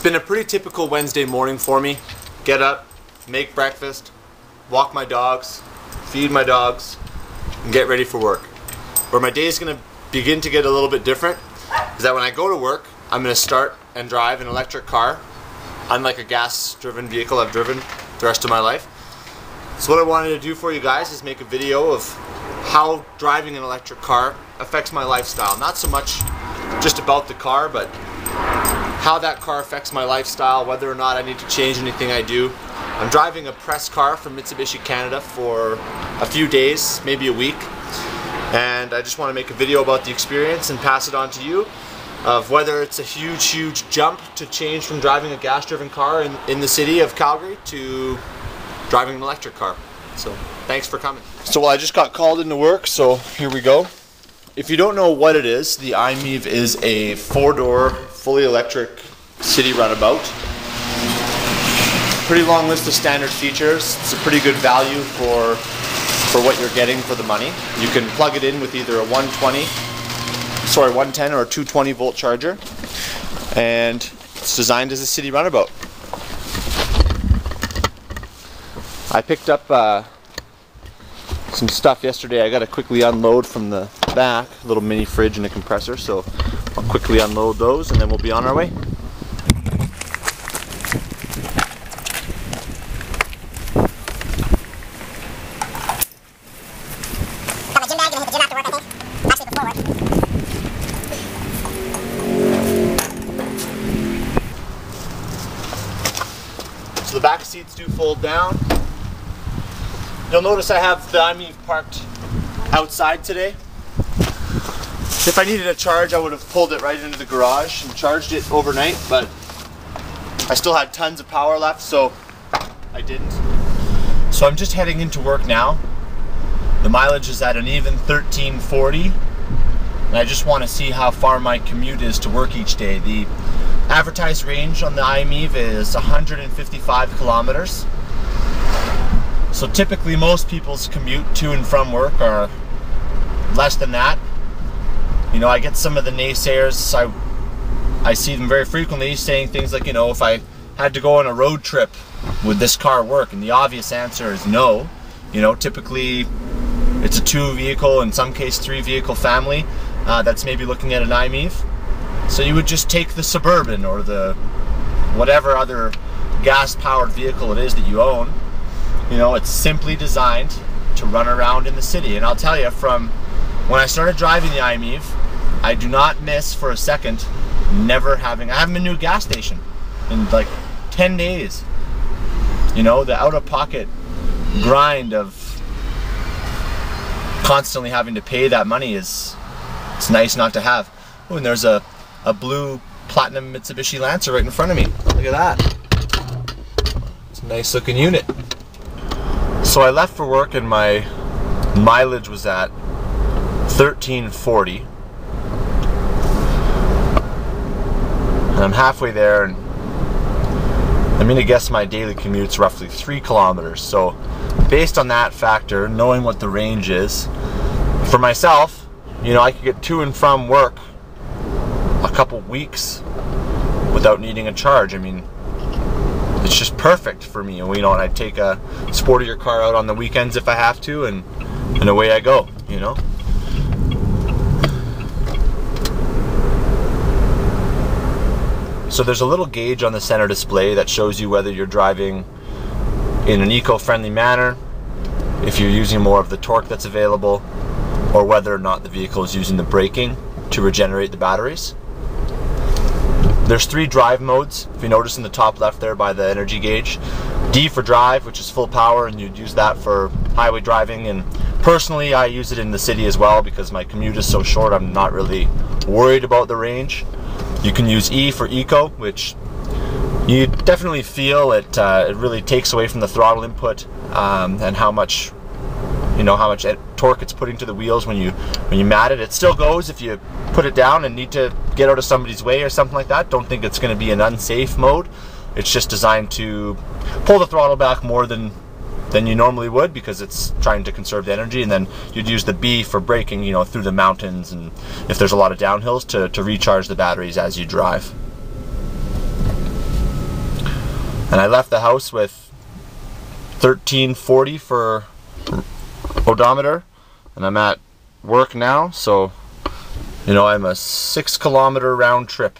been a pretty typical Wednesday morning for me. Get up, make breakfast, walk my dogs, feed my dogs, and get ready for work. Where my day is going to begin to get a little bit different is that when I go to work, I'm going to start and drive an electric car, unlike a gas-driven vehicle I've driven the rest of my life. So what I wanted to do for you guys is make a video of how driving an electric car affects my lifestyle. Not so much just about the car, but how that car affects my lifestyle, whether or not I need to change anything I do. I'm driving a press car from Mitsubishi Canada for a few days, maybe a week, and I just want to make a video about the experience and pass it on to you of whether it's a huge jump to change from driving a gas-driven car in the city of Calgary to driving an electric car. So thanks for coming. So I just got called into work, so here we go. If you don't know what it is, the miev is a 4-door, fully electric city runabout. Pretty long list of standard features. It's a pretty good value for what you're getting for the money. You can plug it in with either a 110 or a 220 volt charger, and it's designed as a city runabout. I picked up some stuff yesterday. I got to quickly unload from the back, a little mini fridge and a compressor, so I'll quickly unload those and then we'll be on our way. So the back seats do fold down. You'll notice I have the miev parked outside today. If I needed a charge, I would have pulled it right into the garage and charged it overnight, but I still had tons of power left, so I didn't. So I'm just heading into work now. The mileage is at an even 1340, and I just want to see how far my commute is to work each day. The advertised range on the miev is 155 kilometers. So typically most people's commute to and from work are less than that. You know, I get some of the naysayers, I see them very frequently saying things like, you know, if I had to go on a road trip, would this car work? And the obvious answer is no. You know, typically it's a 2-vehicle, in some case 3-vehicle family that's maybe looking at an miev. So you would just take the Suburban or the whatever other gas-powered vehicle it is that you own. You know, it's simply designed to run around in the city. And I'll tell you, from when I started driving the miev, I do not miss for a second I haven't been to a gas station in like 10 days. You know, the out-of-pocket grind of constantly having to pay that money it's nice not to have. Oh, and there's a blue platinum Mitsubishi Lancer right in front of me. Look at that. It's a nice looking unit. So I left for work and my mileage was at 1340. And I'm halfway there, and I'm gonna guess my daily commute's roughly 3 kilometers. So based on that factor, knowing what the range is, for myself, you know, I could get to and from work a couple weeks without needing a charge. I mean, it's just perfect for me. And you know, and I take a sportier car out on the weekends if I have to, and away I go, you know. So there's a little gauge on the center display that shows you whether you're driving in an eco-friendly manner, if you're using more of the torque that's available, or whether or not the vehicle is using the braking to regenerate the batteries. There's 3 drive modes, if you notice in the top left there by the energy gauge. D for drive, which is full power, and you'd use that for highway driving. And personally, I use it in the city as well because my commute is so short, I'm not really worried about the range. You can use E for eco, which you definitely feel it really takes away from the throttle input and how much torque it's putting to the wheels when you mat it. It still goes if you put it down and need to get out of somebody's way or something like that. Don't think it's going to be an unsafe mode. It's just designed to pull the throttle back more than you normally would because it's trying to conserve the energy. And then you'd use the B for braking, you know, through the mountains and if there's a lot of downhills to recharge the batteries as you drive. And I left the house with 1340 for odometer, and I'm at work now, so you know, I'm a 6-kilometer round trip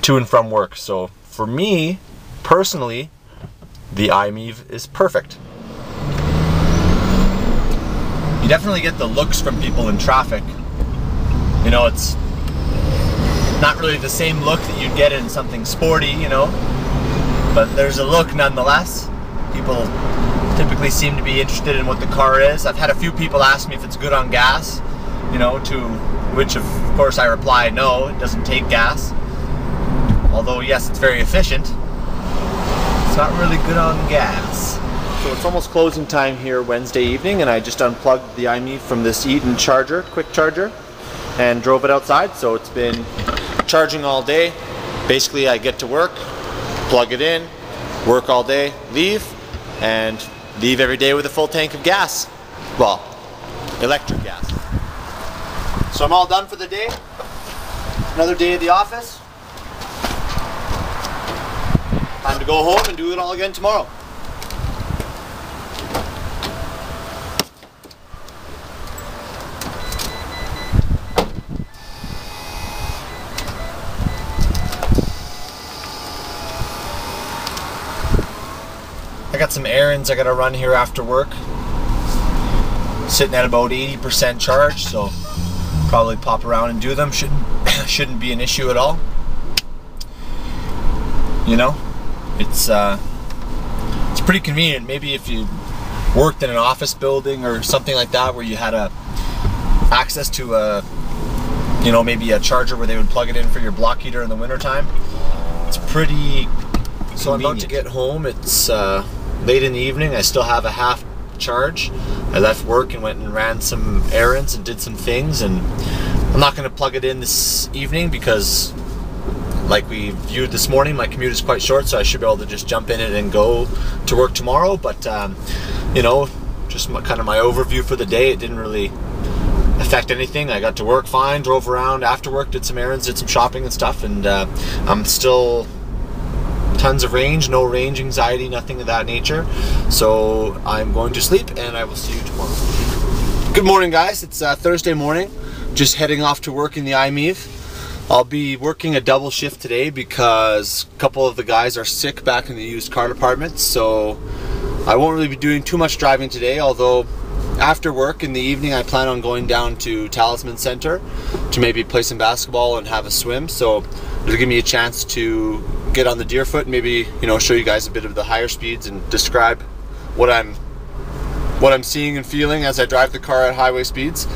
to and from work. So for me personally, the miev is perfect. You definitely get the looks from people in traffic. You know, it's not really the same look that you'd get in something sporty, you know, but there's a look nonetheless. People typically seem to be interested in what the car is. I've had a few people ask me if it's good on gas, you know, to which of course I reply no, it doesn't take gas. Although yes, it's very efficient. It's not really good on gas. So it's almost closing time here Wednesday evening, and I just unplugged the miev from this Eaton charger, quick charger, and drove it outside. So it's been charging all day. Basically I get to work, plug it in, work all day, leave, and leave every day with a full tank of gas. Well, electric gas. So I'm all done for the day. Another day at the office. Time to go home and do it all again tomorrow. I got some errands I gotta run here after work. Sitting at about 80% charge, so probably pop around and do them. Shouldn't be an issue at all. You know, it's pretty convenient. Maybe if you worked in an office building or something like that, where you had access to a, you know, maybe a charger where they would plug it in for your block heater in the wintertime. It's pretty convenient. So I'm about to get home. It's late in the evening. I still have a half charge. I left work and went and ran some errands and did some things, and I'm not going to plug it in this evening because, like we viewed this morning, my commute is quite short, so I should be able to just jump in it and go to work tomorrow. But you know, just kind of my overview for the day, it didn't really affect anything. I got to work fine, drove around after work, did some errands, did some shopping and stuff, and I'm still tons of range, no range anxiety, nothing of that nature. So I'm going to sleep, and I will see you tomorrow. Good morning, guys. It's Thursday morning. Just heading off to work in the miev. I'll be working a double shift today because a couple of the guys are sick back in the used car department, so I won't really be doing too much driving today, although after work in the evening I plan on going down to Talisman Center to maybe play some basketball and have a swim. So it'll give me a chance to get on the Deerfoot and maybe, you know, show you guys a bit of the higher speeds and describe what I'm seeing and feeling as I drive the car at highway speeds,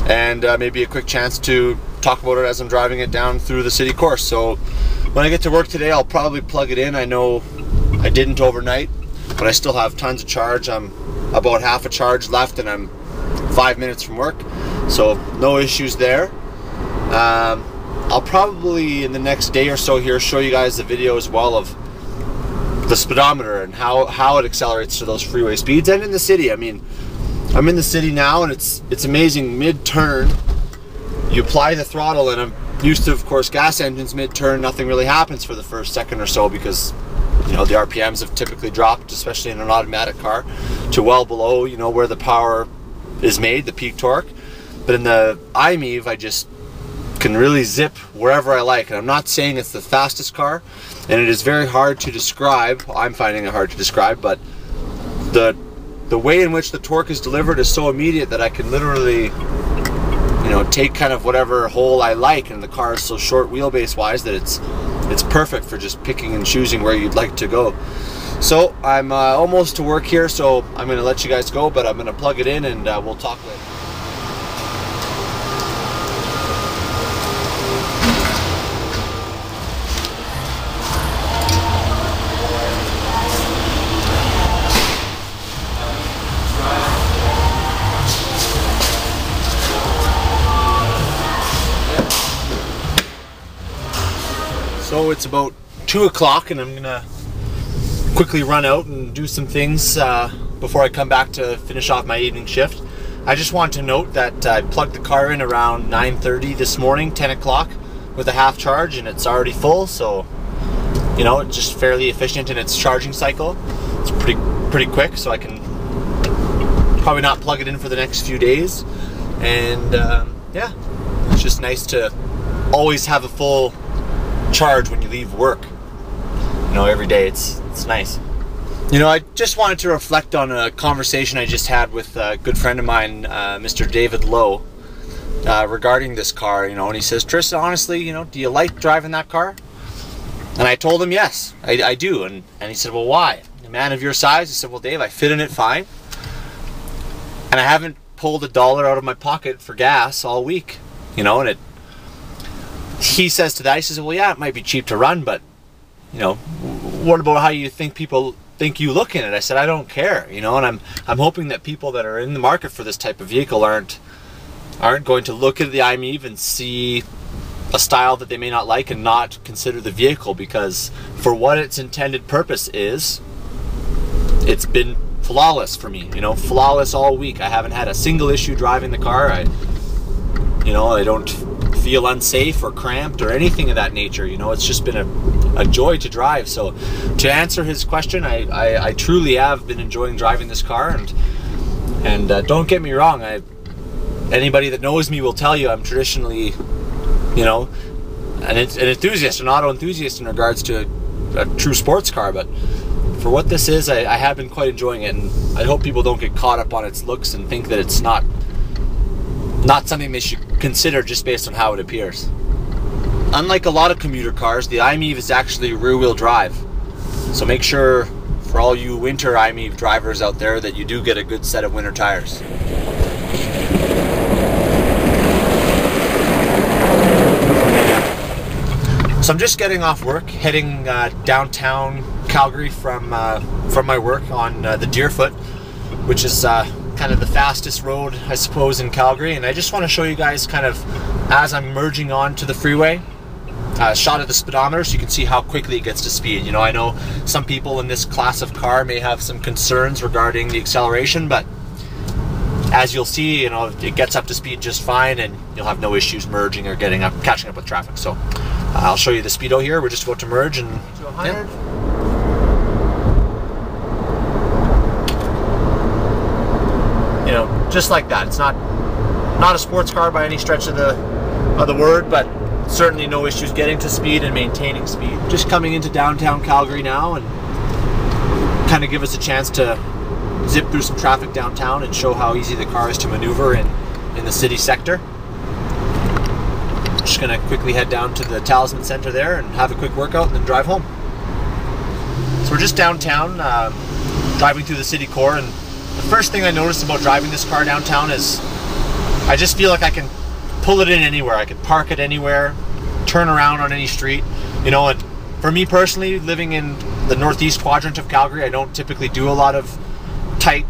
and maybe a quick chance to talk about it as I'm driving it down through the city course. So when I get to work today, I'll probably plug it in. I know I didn't overnight, but I still have tons of charge. I'm about half a charge left, and I'm 5 minutes from work, so no issues there. I'll probably in the next day or so here show you guys the video as well of the speedometer and how it accelerates to those freeway speeds, and in the city. I mean, I'm in the city now, and it's amazing. Mid-turn, you apply the throttle, and I'm used to, of course, gas engines mid-turn, nothing really happens for the first second or so because, you know, the RPMs have typically dropped, especially in an automatic car, to well below, you know, where the power is made, the peak torque. But in the miev, I just can really zip wherever I like. And I'm not saying it's the fastest car, and it is very hard to describe. I'm finding it hard to describe, but the way in which the torque is delivered is so immediate that I can literally, you know, take kind of whatever hole I like, and the car is so short wheelbase wise that it's perfect for just picking and choosing where you'd like to go. So I'm almost to work here, so I'm going to let you guys go, but I'm going to plug it in, and we'll talk later. So it's about 2 o'clock, and I'm gonna quickly run out and do some things before I come back to finish off my evening shift. I just want to note that I plugged the car in around 9:30 this morning, 10 o'clock, with a half charge, and it's already full. So You know, it's just fairly efficient in its charging cycle. It's pretty quick, so I can probably not plug it in for the next few days. And yeah, it's just nice to always have a full charge when you leave work. You know, every day. It's nice. You know, I just wanted to reflect on a conversation I just had with a good friend of mine, Mr. David Lowe, regarding this car. You know, and he says, Tristan, honestly, you know, do you like driving that car? And I told him, yes, I do. And he said, well, why? A man of your size? He said, well, Dave, I fit in it fine. And I haven't pulled $1 out of my pocket for gas all week. You know, and he says to that, he says, well, yeah, it might be cheap to run, but, you know, what about how you think people think you look in it? I said, I don't care, you know, and I'm hoping that people that are in the market for this type of vehicle aren't going to look at the miev and see a style that they may not like and not consider the vehicle, because for what its intended purpose is, it's been flawless for me, you know, flawless all week. I haven't had a single issue driving the car. I don't feel unsafe or cramped or anything of that nature. You know, it's just been a joy to drive. So to answer his question, I truly have been enjoying driving this car, and don't get me wrong, anybody that knows me will tell you I'm traditionally, you know, an enthusiast, an auto enthusiast in regards to a true sports car, but for what this is, I have been quite enjoying it, and I hope people don't get caught up on its looks and think that it's not something they should consider just based on how it appears. Unlike a lot of commuter cars, the miev is actually rear-wheel drive. So make sure, for all you winter miev drivers out there, that you do get a good set of winter tires. So I'm just getting off work, heading downtown Calgary from my work on the Deerfoot, which is kind of the fastest road, I suppose, in Calgary. And I just want to show you guys kind of as I'm merging onto the freeway, a shot of the speedometer so you can see how quickly it gets to speed. You know, I know some people in this class of car may have some concerns regarding the acceleration, but as you'll see, you know, it gets up to speed just fine, and you'll have no issues merging or catching up with traffic. So I'll show you the speedo here. We're just about to merge and to 100. Yeah. You know, just like that. It's not a sports car by any stretch of the word, but certainly no issues getting to speed and maintaining speed. Just coming into downtown Calgary now, and kind of give us a chance to zip through some traffic downtown and show how easy the car is to maneuver in the city sector. Just gonna quickly head down to the Talisman Center there and have a quick workout and then drive home. So we're just downtown, driving through the city core, and the first thing I noticed about driving this car downtown is I just feel like I can pull it in anywhere. I can park it anywhere, turn around on any street, you know. And for me personally, living in the northeast quadrant of Calgary, I don't typically do a lot of tight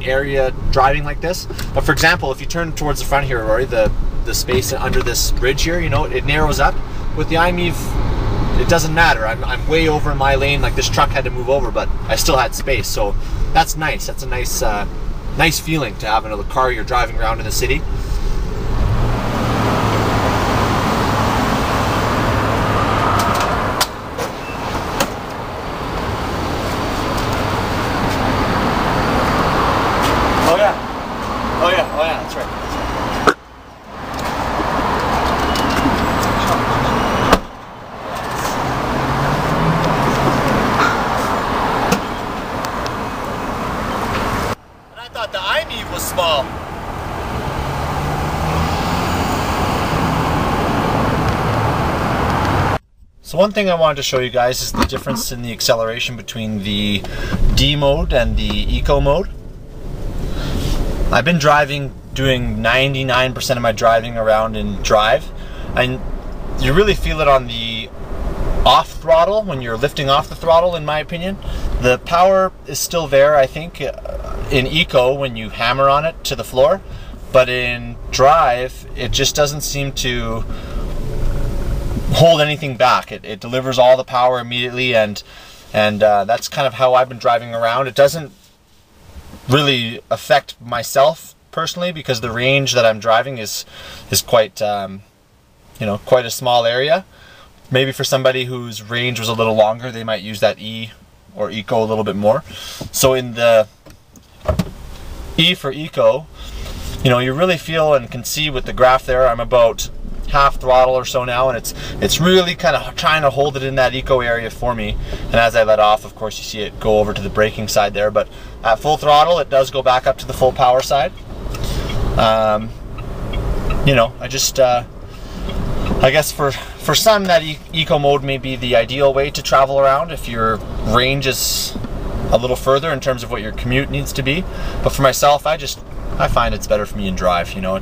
area driving like this. But for example, if you turn towards the front here, Rory, the space under this bridge here, you know, it narrows up. With the miev, it doesn't matter. I'm way over in my lane. Like, this truck had to move over, but I still had space. So that's nice. That's a nice feeling to have another car you're driving around in the city. Oh yeah, that's right. And I thought the miev was small. So one thing I wanted to show you guys is the difference in the acceleration between the D mode and the Eco mode. I've been doing 99% of my driving around in drive, and you really feel it on the off throttle when you're lifting off the throttle, in my opinion. The power is still there, I think, in Eco when you hammer on it to the floor, but in drive it just doesn't seem to hold anything back. It delivers all the power immediately, and that's kind of how I've been driving around. It doesn't really affect myself personally, because the range that I'm driving is quite you know, quite a small area, Maybe for somebody whose range was a little longer, they might use that E or Eco a little bit more. So in the E for Eco, you know, you really feel and can see with the graph there, I'm about half throttle or so now, and it's really kind of trying to hold it in that Eco area for me. And as I let off, of course, you see it go over to the braking side there, but at full throttle it does go back up to the full power side. You know, I just I guess for some that Eco mode may be the ideal way to travel around if your range is a little further in terms of what your commute needs to be. But for myself, I find it's better for me in drive, you know.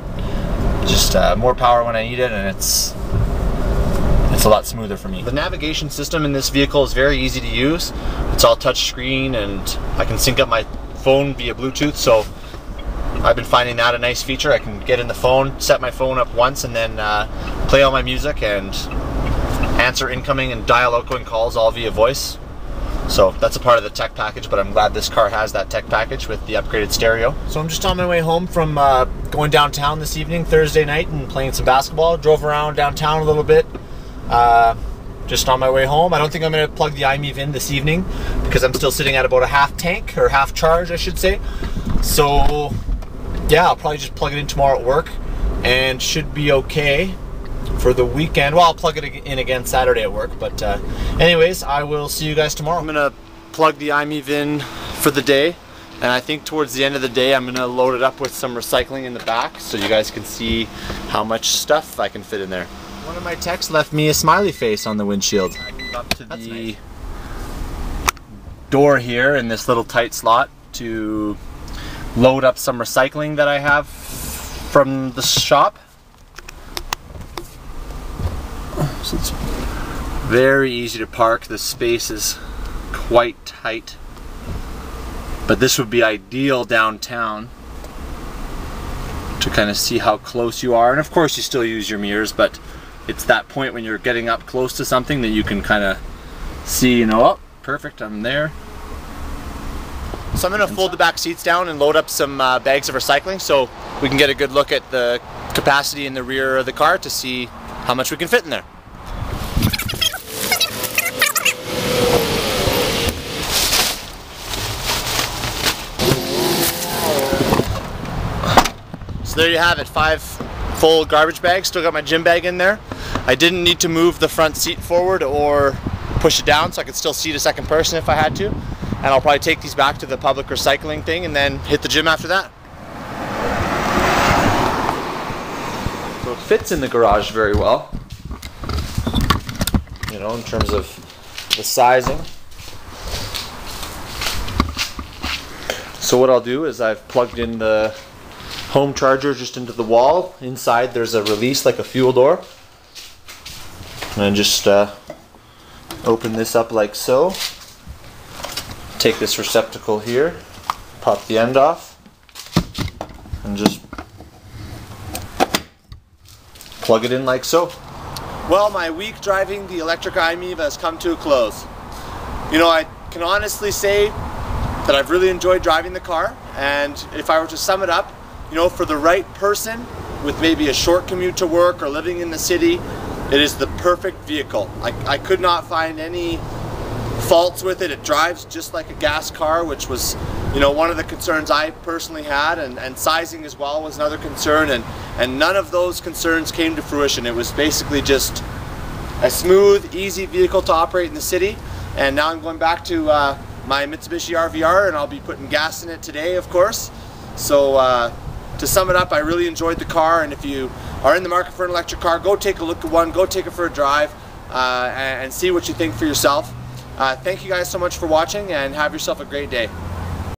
Just more power when I need it, and it's a lot smoother for me. The navigation system in this vehicle is very easy to use. It's all touch screen, and I can sync up my phone via Bluetooth, so I've been finding that a nice feature. I can get in the phone, set my phone up once, and then play all my music and answer incoming and dial outgoing calls all via voice. So that's a part of the tech package, but I'm glad this car has that tech package with the upgraded stereo. So I'm just on my way home from going downtown this evening, Thursday night, and playing some basketball. Drove around downtown a little bit, just on my way home. I don't think I'm going to plug the miev in this evening because I'm still sitting at about a half tank, or half charge I should say. So yeah, I'll probably just plug it in tomorrow at work and should be okay for the weekend. Well, I'll plug it in again Saturday at work, but anyways, I will see you guys tomorrow. I'm gonna plug the miev in for the day, and I think towards the end of the day I'm gonna load it up with some recycling in the back so you guys can see how much stuff I can fit in there. One of my techs left me a smiley face on the windshield. I moved up to the door here in this little tight slot to load up some recycling that I have from the shop. So it's very easy to park. The space is quite tight, but this would be ideal downtown to kind of see how close you are. And of course you still use your mirrors, but it's that point when you're getting up close to something that you can kind of see, you know, oh, perfect, I'm there. So I'm going to fold the back seats down and load up some bags of recycling so we can get a good look at the capacity in the rear of the car to see how much we can fit in there. So there you have it, 5 full garbage bags. Still got my gym bag in there. I didn't need to move the front seat forward or push it down, so I could still seat a second person if I had to. And I'll probably take these back to the public recycling thing and then hit the gym after that. So it fits in the garage very well, you know, in terms of the sizing. So what I'll do is I've plugged in the home charger just into the wall. Inside there's a release like a fuel door. And just open this up like so. Take this receptacle here, pop the end off, and just plug it in like so. Well, my week driving the electric miev has come to a close. You know, I can honestly say that I've really enjoyed driving the car, and if I were to sum it up, you know, for the right person with maybe a short commute to work or living in the city, it is the perfect vehicle. I could not find any faults with it. It drives just like a gas car, which was, you know, one of the concerns I personally had, and sizing as well was another concern, and none of those concerns came to fruition. It was basically just a smooth, easy vehicle to operate in the city. And now I'm going back to my Mitsubishi RVR, and I'll be putting gas in it today, of course. So to sum it up, I really enjoyed the car, and if you are in the market for an electric car, go take a look at one, go take it for a drive, and see what you think for yourself. Thank you guys so much for watching, and have yourself a great day.